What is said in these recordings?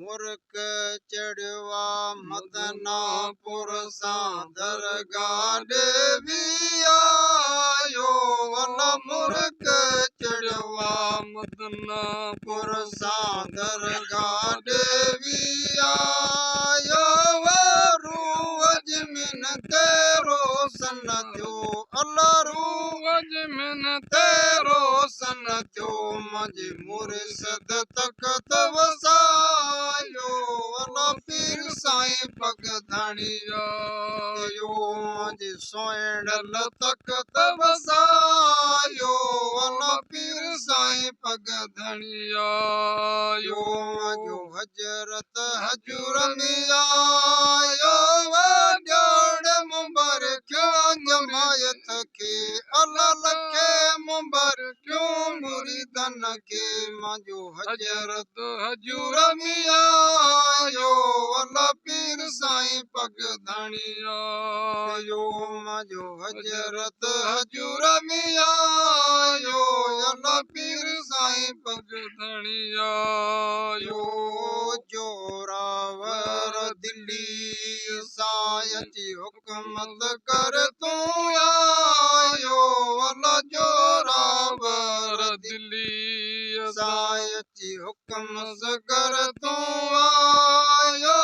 मुर्क चढ़वा मदनापुर सां दरगाह देवी आयो अला मुर्क चढ़वा मदनापुर सां दरगाह देवी आयो रूज मिन तेरो सन थियो अला रूज मिन तेरो सन थियो मुंहिंजे मुर्शद तख़्त वसायो अला पीर साईं पगधणिया यो मुंहिंजे सोइणल तख़्त वसायो अला पीर साईं पगधणिया यो मुंहिंजो हजरत हजूर में आयो ॼाण मुबारकियूं जमायत खे अला लखे मुबारकियूं मुरीदन खे मुंहिंजो हजरत हजूर में आयो अला पीर साईं पगधणिया यो मुंहिंजो हजरत हजूर में आयो अला पीर साईं पगधणिया यो जोरावर दिल्ली साईं हुकूमत कर तूं आयो अला जोरावर दिल्ली साईं हुकूमत कर तूं आयो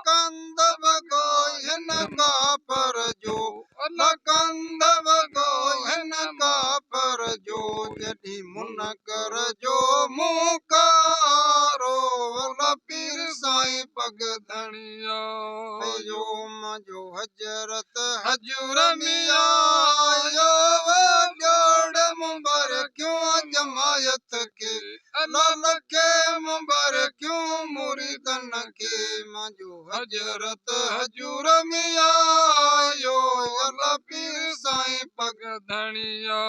कंद बगो हिन कापर जो अला कंद बगो हिन कापर जो जॾहिं मुनकर जो मुकारो अला पीर साईं पगधणिया यो मुंहिंजो हजरत हजूर में आयो ॼाण मुबारकियूं जमायत खे अला लखे मुबारकियूं मुरीदन खे मुंहिंजो हजरत हजूर में आयो अला पीर साईं पगधणिया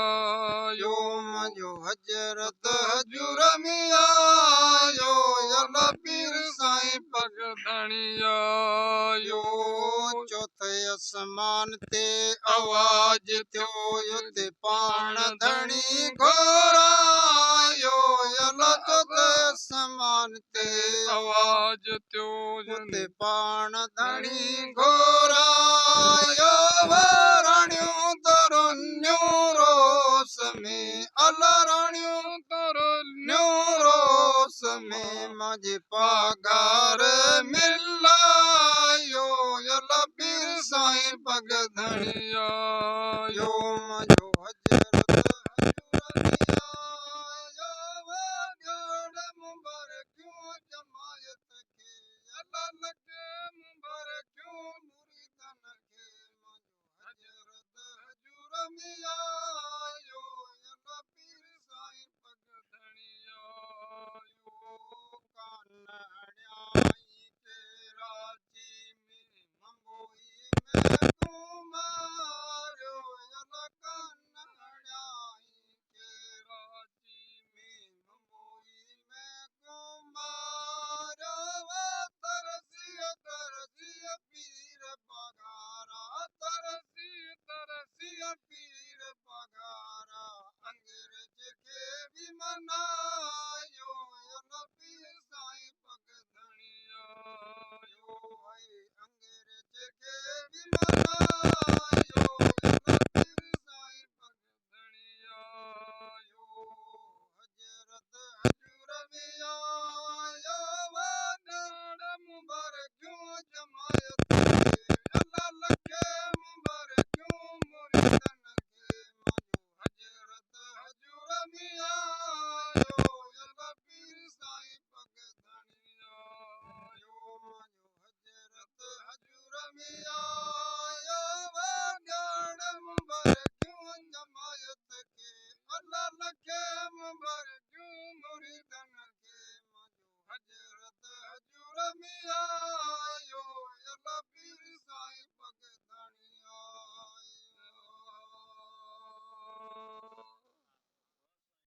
यो मुंहिंजो हजरत हजूर में आयो अला पीर साईं पगधणिया यो चौथे आसमान ते आवाज थियो युते पाण धणी घोरायो अला चौथे आसमान ते आवाज थियो युते पाण धणी घोरायो राणियूं तरुन्यूं रोस में अला राणियूं तरुन्यूं रोस में मुंहिंजे पगार मिलायो अला पीर साईं पगधणिया यो मुंहिंजो हजरत हजूर में आयो ॼाण मुबारकियूं जमायत खे अला लखे मुबारकियूं मुरीदन खे मुंहिंजो हजरत हजूर में आयो अला पीर साईं पगधणिया यो कान अड़ियाई कराची में मुंबई में तूं मारियो अला कान अड़ियाई कराची में मुंबई में तूं मारियो तरसी पीर पगारा तरसी पीर पगारा अंग्रेज खे बि मनायो अला पीर साईं पगधणिया यो अंग्रेज खे बि मनायो अला पीर साईं पगधणिया यो हजरत हजूर में आयो ॼाण मुबारकियूं जमायत खे अला लखे मुबारकियूं मुरीदन खे मुंहिंजो हजरत हजूर में आयो अला पीर साईं पगधणिया यो मुंहिंजो हजरत हजूर में आयो ॼाण मुबारकियूं जमायत खे अला लखे मुबारकियूं मुरीदन खे मुंहिंजो हजरत हजूर में आयो अला पीर